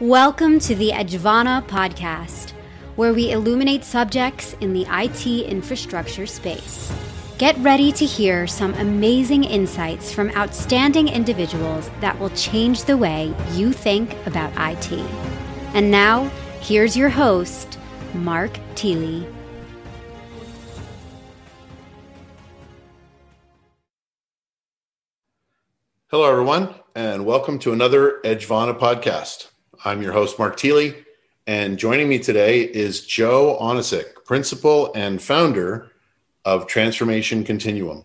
Welcome to the Edgevana Podcast, where we illuminate subjects in the IT infrastructure space. Get ready to hear some amazing insights from outstanding individuals that will change the way you think about IT. And now, here's your host, Mark Thiele. Hello, everyone, and welcome to another Edgevana Podcast. I'm your host, Mark Thiele, and joining me today is Joe Onisick, principal and founder of Transformation Continuum.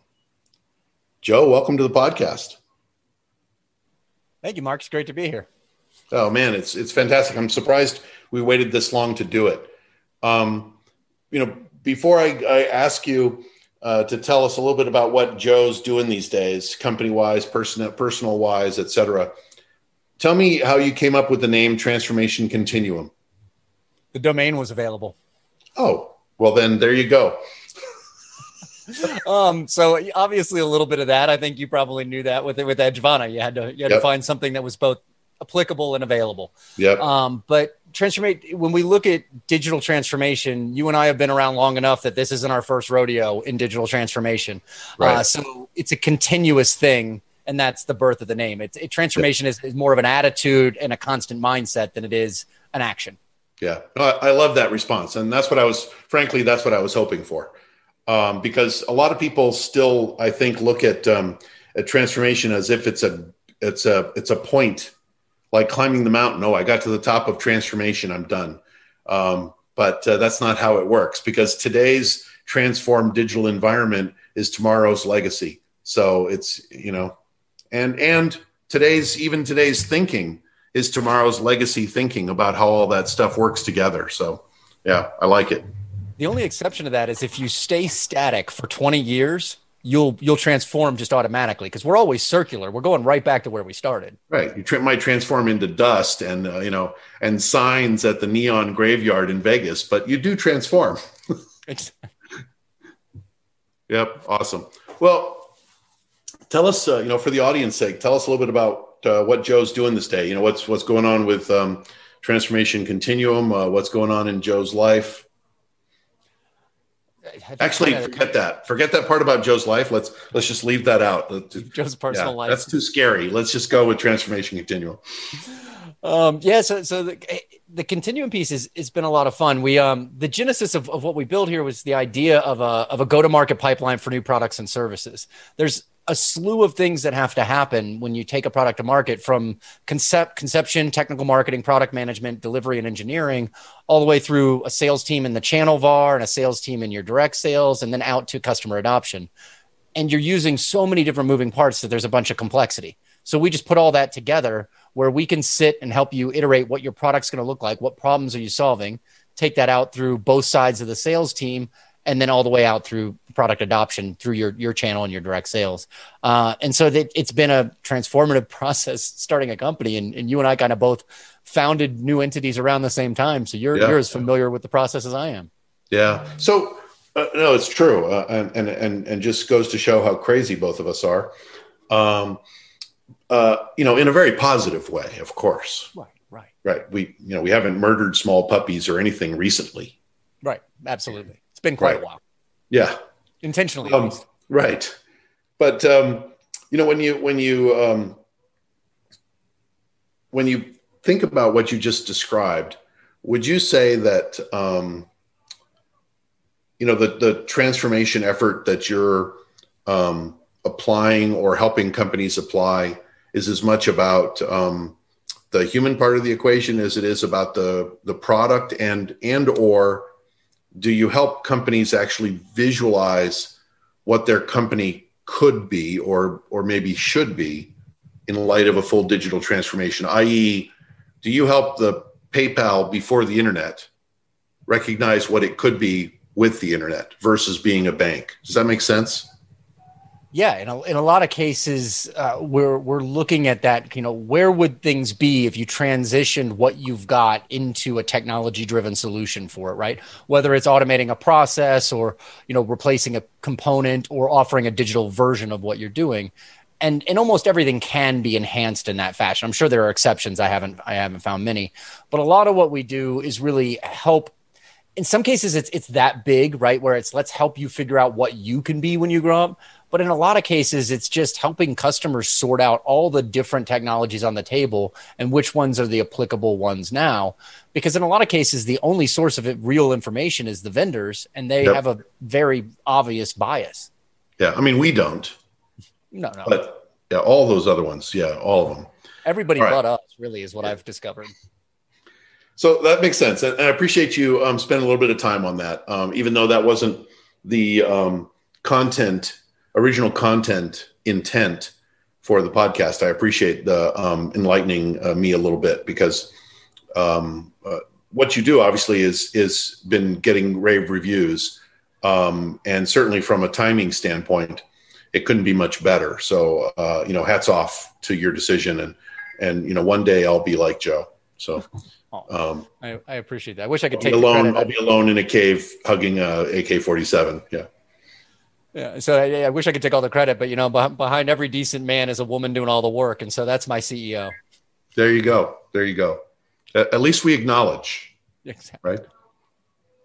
Joe, welcome to the podcast. Thank you, Mark. It's great to be here. Oh, man, it's fantastic. I'm surprised we waited this long to do it. Before I ask you to tell us a little bit about what Joe's doing these days, company-wise, personal-wise, et cetera, tell me how you came up with the name Transformation Continuum. The domain was available. Oh, well then there you go. So obviously a little bit of that. I think you probably knew that with Edgevana. You had to find something that was both applicable and available. Yep. But when we look at digital transformation, you and I have been around long enough that this isn't our first rodeo in digital transformation. Right. So it's a continuous thing. And that's the birth of the name. Transformation is more of an attitude and a constant mindset than it is an action. Yeah, I love that response. And that's what I was hoping for. Because a lot of people still, I think, look at transformation as if it's a point, like climbing the mountain. Oh, I got to the top of transformation, I'm done. But that's not how it works, because today's transformed digital environment is tomorrow's legacy. So it's, and today's thinking is tomorrow's legacy thinking about how all that stuff works together. So yeah, I like it. The only exception to that is if you stay static for 20 years, you'll transform just automatically, because we're always circular. We're going right back to where we started. Right. You might transform into dust and, and signs at the neon graveyard in Vegas, but you do transform. Yep. Awesome. Well, tell us, for the audience sake, tell us a little bit about what Joe's doing this day. What's going on with Transformation Continuum, what's going on in Joe's life. Actually, forget that part about Joe's life. Let's just leave that out. Joe's personal life. That's too scary. Let's just go with Transformation Continuum. So the continuum piece has been a lot of fun. We the genesis of what we built here was the idea of a go-to-market pipeline for new products and services. There's a slew of things that have to happen when you take a product to market, from conception, technical marketing, product management, delivery, and engineering, all the way through a sales team in the channel VAR and a sales team in your direct sales, and then out to customer adoption. And you're using so many different moving parts that there's a bunch of complexity. So we just put all that together where we can sit and help you iterate what your product's going to look like, what problems are you solving, take that out through both sides of the sales team, and then all the way out through product adoption through your channel and your direct sales. And so it's been a transformative process starting a company. And you and I kind of both founded new entities around the same time. So you're as familiar with the process as I am. Yeah. So no, it's true. And just goes to show how crazy both of us are, in a very positive way, of course. Right. We haven't murdered small puppies or anything recently. Right. Absolutely. It's been quite a while. Yeah. Intentionally. At least. Right. But, when you think about what you just described, would you say that, the transformation effort that you're applying or helping companies apply is as much about the human part of the equation as it is about the product, or do you help companies actually visualize what their company could be or maybe should be in light of a full digital transformation? I.e., do you help the PayPal before the internet recognize what it could be with the internet versus being a bank? Does that make sense? Yeah, in a lot of cases, we're looking at that. Where would things be if you transitioned what you've got into a technology-driven solution for it, right? Whether it's automating a process or replacing a component or offering a digital version of what you're doing. and almost everything can be enhanced in that fashion. I'm sure there are exceptions. I haven't found many, but a lot of what we do is really help. In some cases, it's that big, right? Where it's, let's help you figure out what you can be when you grow up. But in a lot of cases, it's just helping customers sort out all the different technologies on the table and which ones are the applicable ones now. Because in a lot of cases, the only source of real information is the vendors, and they have a very obvious bias. Yeah. I mean, we don't. No. But yeah, all those other ones. Yeah, all of them. Everybody but us, really, is what I've discovered. So that makes sense. And I appreciate you spending a little bit of time on that. Even though that wasn't the original content intent for the podcast, I appreciate the enlightening me a little bit, because what you do obviously is been getting rave reviews. And certainly from a timing standpoint, it couldn't be much better. So, hats off to your decision. And one day I'll be like Joe. So I appreciate that. I wish I could take alone. I'll be alone in a cave hugging a AK-47. Yeah. Yeah. So I wish I could take all the credit, but behind every decent man is a woman doing all the work. And so that's my CEO. There you go. At least we acknowledge. Exactly. Right.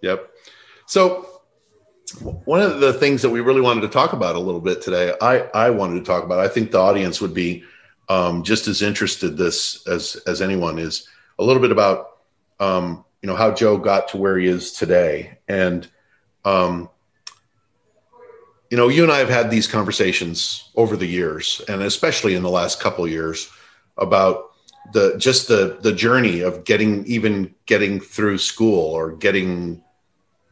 Yep. So one of the things that we really wanted to talk about a little bit today, I wanted to talk about, I think the audience would be just as interested as anyone, is a little bit about, how Joe got to where he is today. And, you and I have had these conversations over the years, and especially in the last couple of years, about the journey of getting through school, or getting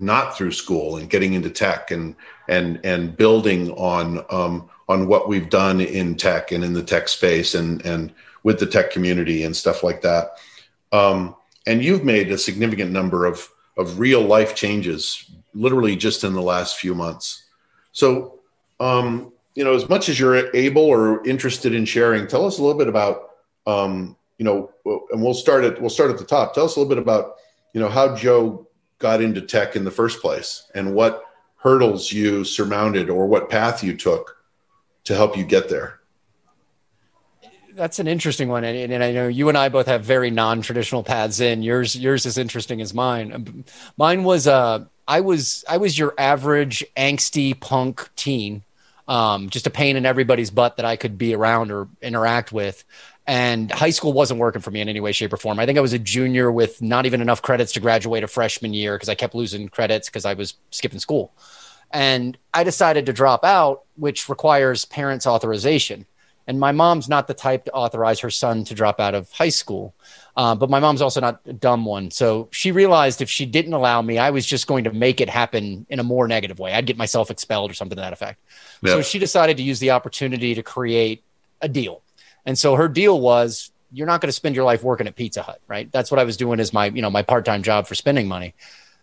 not through school and getting into tech, and building on what we've done in tech and in the tech space and with the tech community and stuff like that. And you've made a significant number of real life changes, literally just in the last few months. So, as much as you're able or interested in sharing, tell us a little bit about, and we'll start at the top. Tell us a little bit about, how Joe got into tech in the first place, and what hurdles you surmounted, or what path you took to help you get there. That's an interesting one. And I know you and I both have very non-traditional paths in. Yours is interesting as mine. Mine was, I was your average angsty punk teen, just a pain in everybody's butt that I could be around or interact with. And high school wasn't working for me in any way, shape, or form. I think I was a junior with not even enough credits to graduate a freshman year, because I kept losing credits because I was skipping school. And I decided to drop out, which requires parents' authorization. And my mom's not the type to authorize her son to drop out of high school. But my mom's also not a dumb one. So she realized if she didn't allow me, I was just going to make it happen in a more negative way. I'd get myself expelled or something to that effect. Yeah. So she decided to use the opportunity to create a deal. And so her deal was, you're not going to spend your life working at Pizza Hut, right? That's what I was doing as my part-time job for spending money.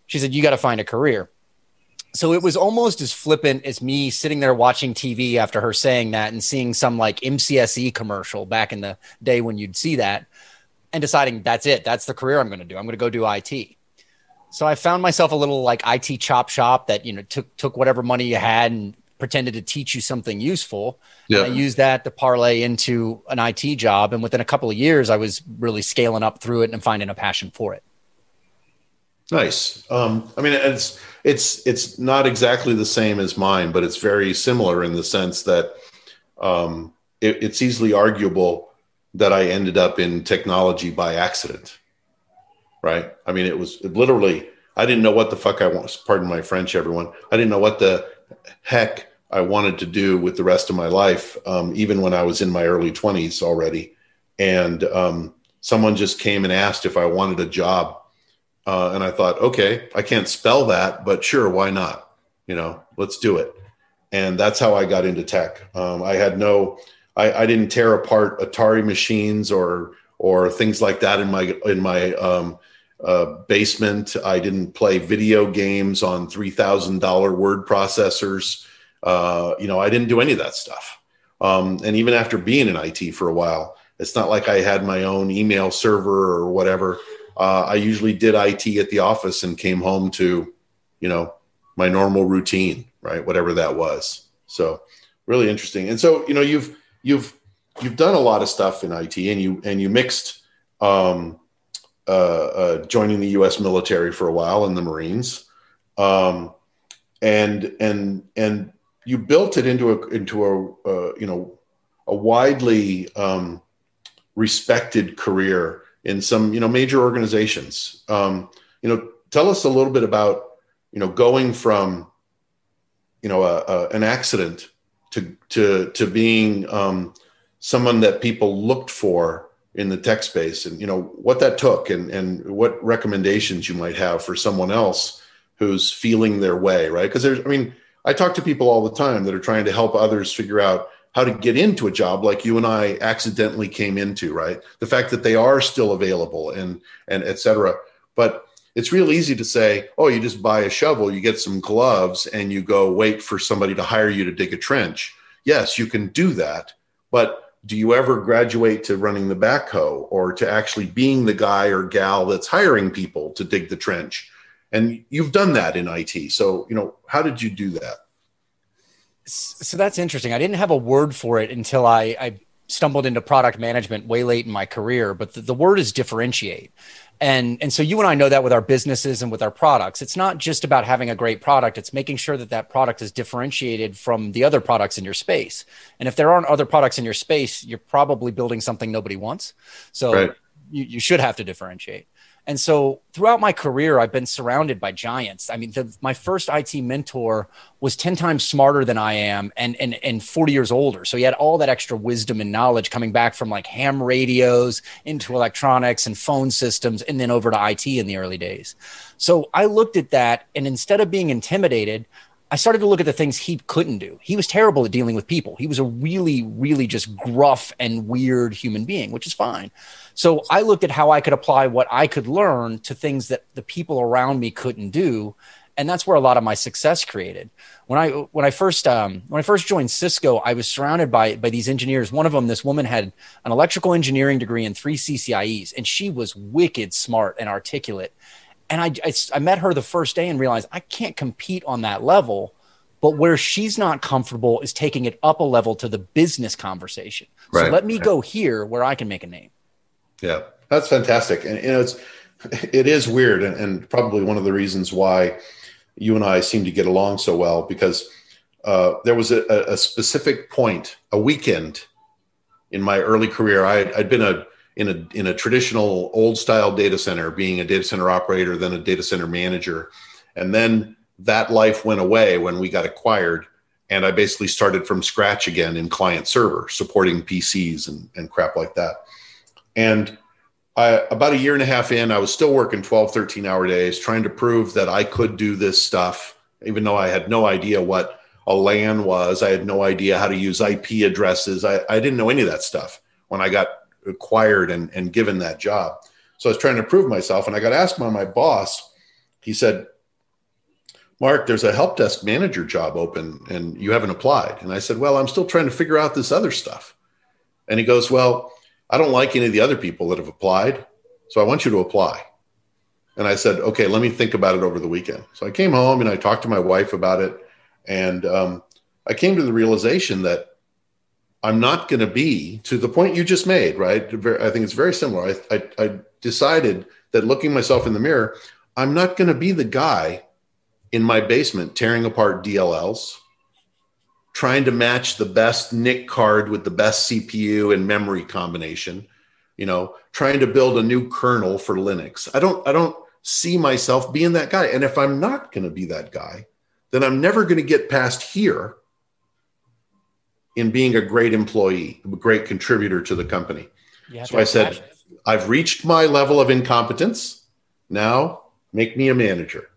She said, you got to find a career. So it was almost as flippant as me sitting there watching TV after her saying that, and seeing some like MCSE commercial back in the day when you'd see that, and deciding that's it. That's the career I'm going to do. I'm going to go do IT. So I found myself a little like IT chop shop that, took whatever money you had and pretended to teach you something useful. Yeah. And I used that to parlay into an IT job. And within a couple of years, I was really scaling up through it and finding a passion for it. Nice. It's not exactly the same as mine, but it's very similar in the sense that it's easily arguable that I ended up in technology by accident, right? I mean, it was literally, I didn't know what the fuck I was, pardon my French, everyone. I didn't know what the heck I wanted to do with the rest of my life, even when I was in my early 20s already. And someone just came and asked if I wanted a job. And I thought, okay, I can't spell that, but sure, why not? Let's do it. And that's how I got into tech. I didn't tear apart Atari machines or things like that in my basement. I didn't play video games on $3,000 word processors. I didn't do any of that stuff. And even after being in IT for a while, it's not like I had my own email server or whatever. I usually did IT at the office and came home to, my normal routine, right? Whatever that was. So really interesting. And so, you've done a lot of stuff in IT, and you mixed joining the U.S. military for a while in the Marines, and you built it into a widely respected career in some major organizations. Tell us a little bit about going from an accident to being someone that people looked for in the tech space, and what that took, and what recommendations you might have for someone else who's feeling their way, right? Because I talk to people all the time that are trying to help others figure out how to get into a job like you and I accidentally came into, right? The fact that they are still available and et cetera. But it's real easy to say, oh, you just buy a shovel, you get some gloves, and you go wait for somebody to hire you to dig a trench. Yes, you can do that. But do you ever graduate to running the backhoe, or to actually being the guy or gal that's hiring people to dig the trench? And you've done that in IT. So, how did you do that? So that's interesting. I didn't have a word for it until I stumbled into product management way late in my career, but the word is differentiate. And so you and I know that with our businesses and with our products. It's not just about having a great product. It's making sure that product is differentiated from the other products in your space. And if there aren't other products in your space, you're probably building something nobody wants. So right. You should have to differentiate. And so throughout my career, I've been surrounded by giants. My first IT mentor was 10 times smarter than I am and 40 years older. So he had all that extra wisdom and knowledge coming back from like ham radios into electronics and phone systems, and then over to IT in the early days. So I looked at that, and instead of being intimidated, I started to look at the things he couldn't do. He was terrible at dealing with people. He was a really, really just gruff and weird human being, which is fine. So I looked at how I could apply what I could learn to things that the people around me couldn't do. And that's where a lot of my success created. When I first joined Cisco, I was surrounded by these engineers. One of them, this woman, had an electrical engineering degree and 3 CCIEs, and she was wicked smart and articulate. And I met her the first day and realized I can't compete on that level, but where she's not comfortable is taking it up a level to the business conversation. So let me go here where I can make a name. Yeah, that's fantastic. And it is weird, and probably one of the reasons why you and I seem to get along so well, because there was a specific point, a weekend in my early career. I'd been in a traditional old style data center, being a data center operator, then a data center manager. And then that life went away when we got acquired. And I basically started from scratch again in client server, supporting PCs and crap like that. And about a year and a half in, I was still working 12, 13-hour days, trying to prove that I could do this stuff, even though I had no idea what a LAN was. I had no idea how to use IP addresses. I didn't know any of that stuff when I got acquired and given that job. So I was trying to prove myself, and I got asked by my boss. He said, "Mark, there's a help desk manager job open and you haven't applied." And I said, "Well, I'm still trying to figure out this other stuff." And he goes, "Well, I don't like any of the other people that have applied, so I want you to apply." And I said, "Okay, let me think about it over the weekend." So I came home and I talked to my wife about it. And I came to the realization that I'm not going to be, to the point you just made, right? I think it's very similar. I decided that, looking myself in the mirror, I'm not going to be the guy in my basement tearing apart DLLs, trying to match the best NIC card with the best CPU and memory combination, trying to build a new kernel for Linux. I don't see myself being that guy. And if I'm not going to be that guy, then I'm never going to get past here in being a great employee, a great contributor to the company. So I said, I've reached my level of incompetence. Now make me a manager,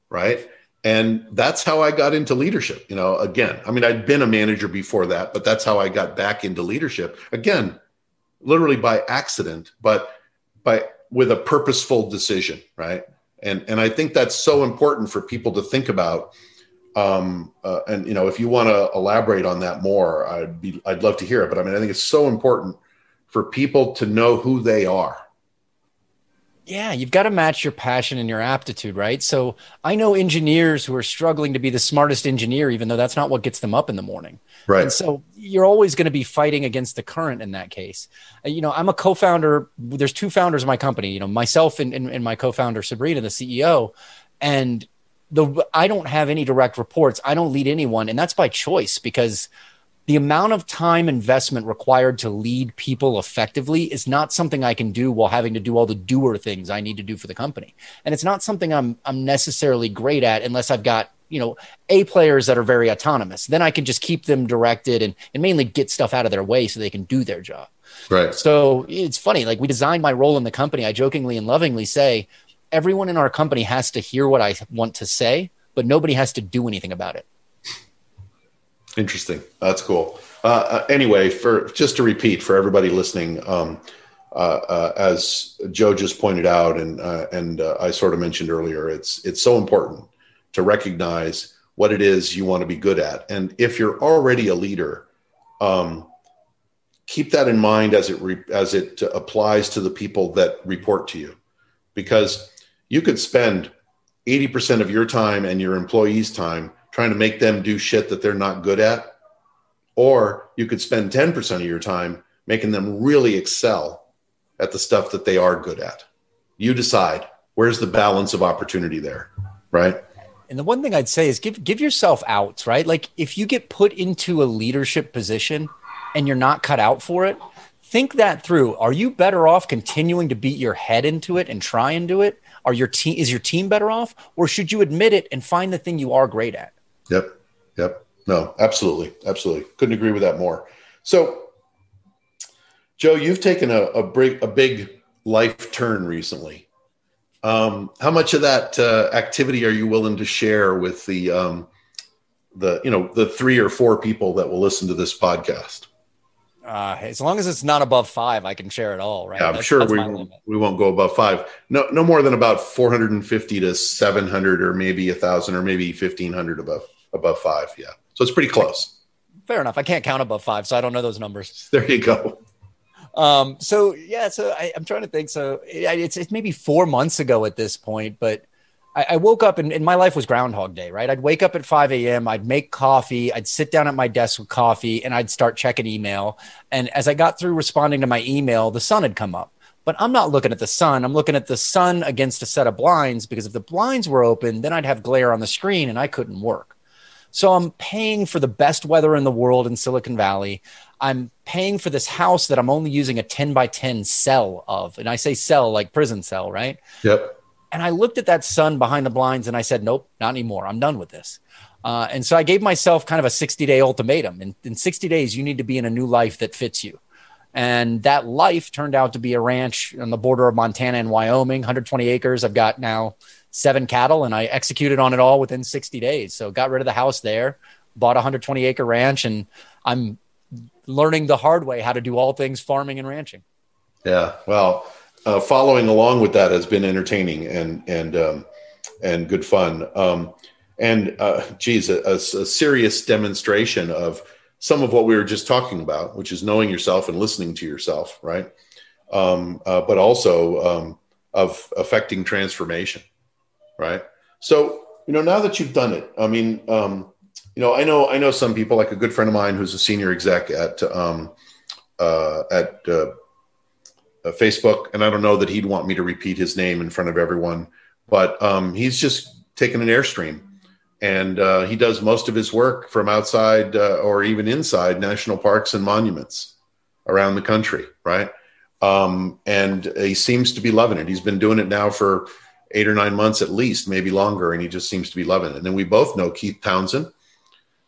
right? And that's how I got into leadership. Again, I'd been a manager before that, but that's how I got back into leadership. Again, literally by accident, but with a purposeful decision, right? And I think that's so important for people to think about. And if you want to elaborate on that more, I'd love to hear it. But I think it's so important for people to know who they are. Yeah, you've got to match your passion and your aptitude, right? So I know engineers who are struggling to be the smartest engineer, even though that's not what gets them up in the morning. Right. And so you're always going to be fighting against the current in that case. I'm a co-founder. There's two founders of my company, myself and my co-founder, Sabrina, the CEO. And I don't have any direct reports. I don't lead anyone. And that's by choice, because the amount of time investment required to lead people effectively is not something I can do while having to do all the doer things I need to do for the company. And it's not something I'm necessarily great at unless I've got, A players that are very autonomous. Then I can just keep them directed and mainly get stuff out of their way so they can do their job. Right. So it's funny, like we designed my role in the company. I jokingly and lovingly say, everyone in our company has to hear what I want to say, but nobody has to do anything about it. Interesting. That's cool. Anyway, just to repeat for everybody listening, as Joe just pointed out, and I sort of mentioned earlier, it's so important to recognize what it is you want to be good at. And if you're already a leader, keep that in mind as it applies to the people that report to you, because you could spend 80% of your time and your employees' time trying to make them do shit that they're not good at. Or you could spend 10% of your time making them really excel at the stuff that they are good at. You decide where's the balance of opportunity there, right? And the one thing I'd say is give yourself outs, right? Like if you get put into a leadership position and you're not cut out for it, think that through. Are you better off continuing to beat your head into it and try and do it? Is your team better off? Or should you admit it and find the thing you are great at? Yep. No, absolutely. Couldn't agree with that more. So, Joe, you've taken a big life turn recently. How much of that activity are you willing to share with the 3 or 4 people that will listen to this podcast? As long as it's not above 5, I can share it all, right? Yeah, I'm sure we won't go above 5. No more than about 450 to 700, or maybe 1,000, or maybe 1,500 above 5. Yeah, so it's pretty close. Fair enough. I can't count above 5, so I don't know those numbers. There you go. So I'm trying to think. So it's maybe 4 months ago at this point, but I woke up and my life was Groundhog Day, right? I'd wake up at 5 a.m. I'd make coffee. I'd sit down at my desk with coffee and I'd start checking email. And as I got through responding to my email, the sun had come up. But I'm not looking at the sun. I'm looking at the sun against a set of blinds, because if the blinds were open, then I'd have glare on the screen and I couldn't work. So I'm paying for the best weather in the world in Silicon Valley. I'm paying for this house that I'm only using a 10 by 10 cell of. And I say cell like prison cell, right? Yep. And I looked at that sun behind the blinds and I said, nope, not anymore. I'm done with this. And so I gave myself kind of a 60-day ultimatum. And in 60 days, you need to be in a new life that fits you. And that life turned out to be a ranch on the border of Montana and Wyoming, 120 acres. I've got now 7 cattle, and I executed on it all within 60 days. So got rid of the house there, bought a 120-acre ranch, and I'm learning the hard way how to do all things farming and ranching. Yeah, well, following along with that has been entertaining and good fun. A serious demonstration of some of what we were just talking about, which is knowing yourself and listening to yourself, right? But also of affecting transformation, right? So, now that you've done it, I mean, I know some people, like a good friend of mine who's a senior exec at Facebook, and I don't know that he'd want me to repeat his name in front of everyone, but he's just taken an Airstream, and he does most of his work from outside or even inside national parks and monuments around the country, right? And he seems to be loving it. He's been doing it now for 8 or 9 months at least, maybe longer, and he just seems to be loving it. And then we both know Keith Townsend,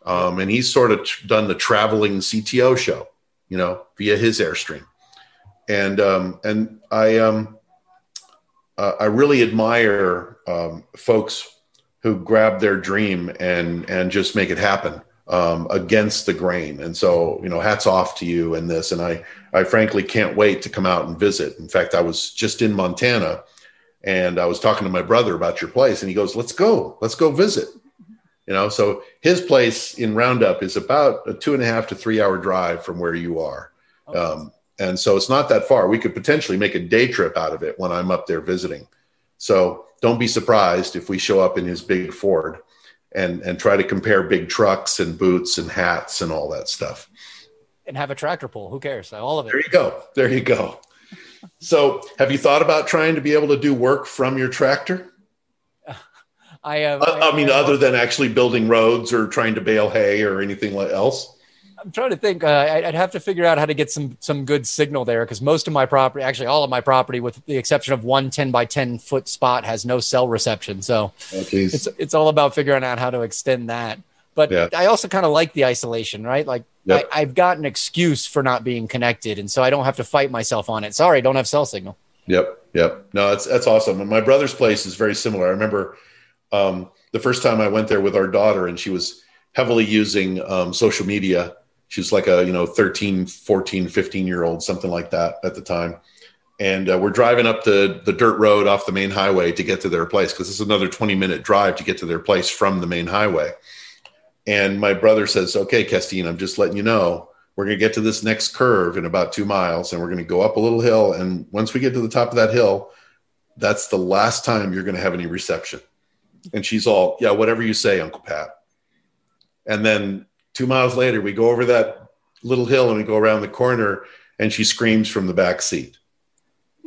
and he's sort of done the traveling CTO show, via his Airstream. And I really admire folks who grab their dream and just make it happen against the grain. And so, hats off to you in this. And I frankly can't wait to come out and visit. In fact, I was just in Montana, and I was talking to my brother about your place, and he goes, let's go visit. So his place in Roundup is about a 2.5 to 3 hour drive from where you are. And so it's not that far. We could potentially make a day trip out of it when I'm up there visiting. So don't be surprised if we show up in his big Ford and try to compare big trucks and boots and hats and all that stuff. And have a tractor pull. Who cares? All of it. There you go. There you go. So have you thought about trying to be able to do work from your tractor? I mean, other than actually building roads or trying to bale hay or anything else? I'm trying to think. I'd have to figure out how to get some good signal there, because most of my property, actually all of my property, with the exception of one 10 by 10 foot spot, has no cell reception. So it's all about figuring out how to extend that. But yeah. I also kind of like the isolation, right? Like yep. I've got an excuse for not being connected, and so I don't have to fight myself on it. Sorry, don't have cell signal. Yep. No, that's awesome. And my brother's place is very similar. I remember the first time I went there with our daughter, and she was heavily using social media. She was like a 13, 14, 15-year-old, something like that at the time. And we're driving up the dirt road off the main highway to get to their place, because it's another 20-minute drive to get to their place from the main highway. And my brother says, okay, Kestine, I'm just letting you know, we're going to get to this next curve in about 2 miles, and we're going to go up a little hill. And once we get to the top of that hill, that's the last time you're going to have any reception. And she's all, yeah, whatever you say, Uncle Pat. And then 2 miles later, we go over that little hill and we go around the corner, and she screams from the back seat,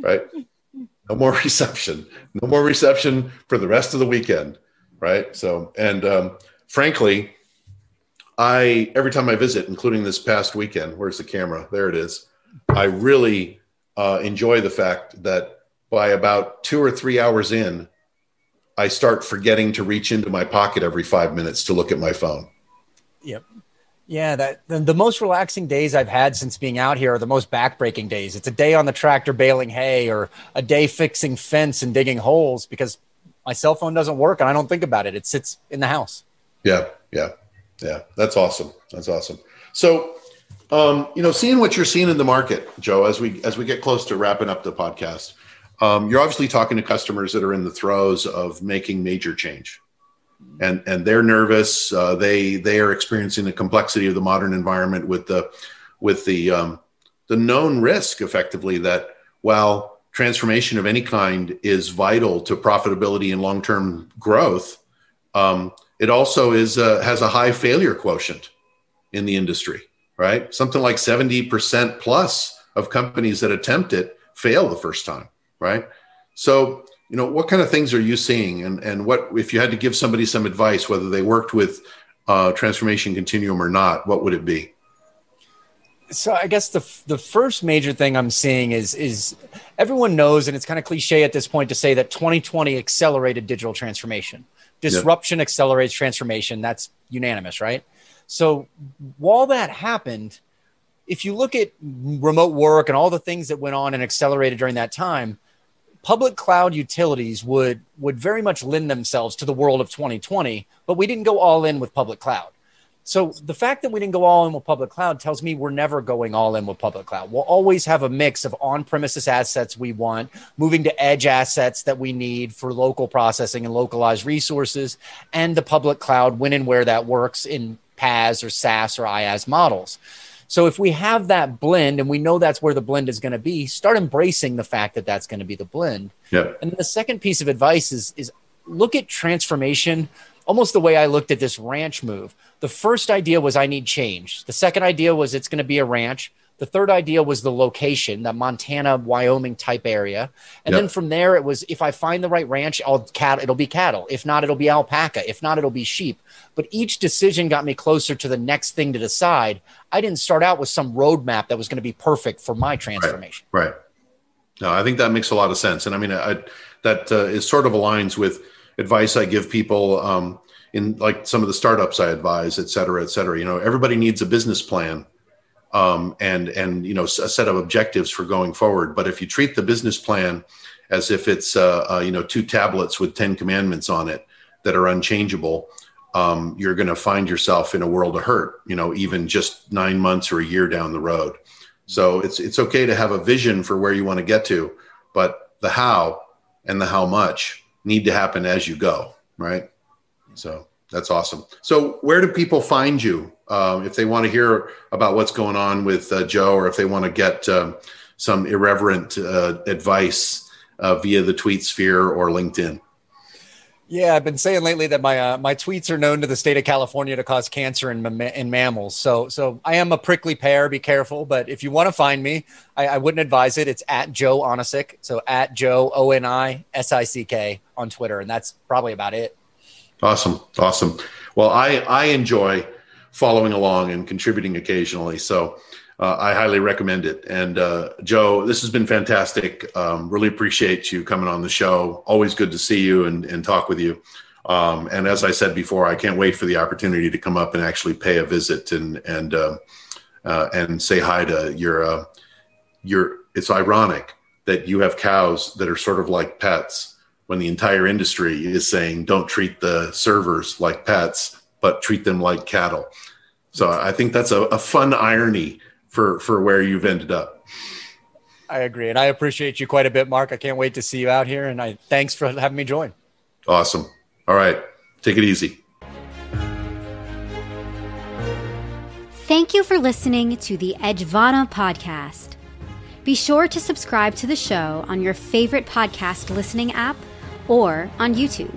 right? No more reception. No more reception for the rest of the weekend, right? So, and frankly, every time I visit, including this past weekend, where's the camera? There it is. I really enjoy the fact that by about 2 or 3 hours in, I start forgetting to reach into my pocket every 5 minutes to look at my phone. Yep. Yeah, the most relaxing days I've had since being out here are the most backbreaking days. It's a day on the tractor baling hay, or a day fixing fence and digging holes, because my cell phone doesn't work and I don't think about it. It sits in the house. Yeah. That's awesome. So, seeing what you're seeing in the market, Joe, as we get close to wrapping up the podcast, you're obviously talking to customers that are in the throes of making major change, and they're nervous. They are experiencing the complexity of the modern environment with the known risk, effectively, that while transformation of any kind is vital to profitability and long-term growth, it also has a high failure quotient in the industry, right? Something like 70% plus of companies that attempt it fail the first time, right? So, what kind of things are you seeing? And what, if you had to give somebody some advice, whether they worked with Transformation Continuum or not, what would it be? So I guess the first major thing I'm seeing is everyone knows, and it's kind of cliche at this point to say that 2020 accelerated digital transformation. Disruption accelerates transformation. That's unanimous, right? So while that happened, if you look at remote work and all the things that went on and accelerated during that time, public cloud utilities would very much lend themselves to the world of 2020, but we didn't go all in with public cloud. So the fact that we didn't go all in with public cloud tells me we're never going all in with public cloud. We'll always have a mix of on-premises assets we want, moving to edge assets that we need for local processing and localized resources, and the public cloud when and where that works in PaaS or SaaS or IaaS models. So if we have that blend, and we know that's where the blend is going to be, start embracing the fact that that's going to be the blend. Yep. And the second piece of advice is look at transformation almost the way I looked at this ranch move. The first idea was I need change. The second idea was it's going to be a ranch. The third idea was the location, that Montana, Wyoming type area. And then from there, it was, if I find the right ranch, it'll be cattle. If not, it'll be alpaca. If not, it'll be sheep. But each decision got me closer to the next thing to decide. I didn't start out with some roadmap that was going to be perfect for my transformation. Right. No, I think that makes a lot of sense. And I mean, that is sort of aligns with advice I give people in like some of the startups I advise, et cetera, et cetera. Everybody needs a business plan and a set of objectives for going forward. But if you treat the business plan as if it's 2 tablets with 10 commandments on it that are unchangeable, you're going to find yourself in a world of hurt, even just 9 months or a year down the road. So it's okay to have a vision for where you want to get to, but the how and the how much need to happen as you go, right? So that's awesome. So where do people find you If they want to hear about what's going on with Joe, or if they want to get some irreverent advice via the tweet sphere or LinkedIn. Yeah, I've been saying lately that my tweets are known to the state of California to cause cancer in mammals. So I am a prickly pear. Be careful. But if you want to find me, I wouldn't advise it. It's at Joe Onisick. So at Joe Onisick on Twitter, and that's probably about it. Awesome. Well, I enjoy following along and contributing occasionally. So I highly recommend it. And Joe, this has been fantastic. Really appreciate you coming on the show. Always good to see you and talk with you. And as I said before, I can't wait for the opportunity to come up and actually pay a visit and say hi to your. It's ironic that you have cows that are sort of like pets, when the entire industry is saying don't treat the servers like pets, but treat them like cattle. So I think that's a fun irony for where you've ended up. I agree. And I appreciate you quite a bit, Mark. I can't wait to see you out here. And thanks for having me join. Awesome. All right. Take it easy. Thank you for listening to the Edgevana Podcast. Be sure to subscribe to the show on your favorite podcast listening app or on YouTube.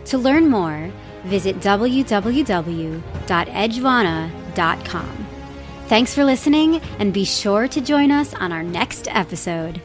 To learn more, visit www.edgevana.com. Thanks for listening, and be sure to join us on our next episode.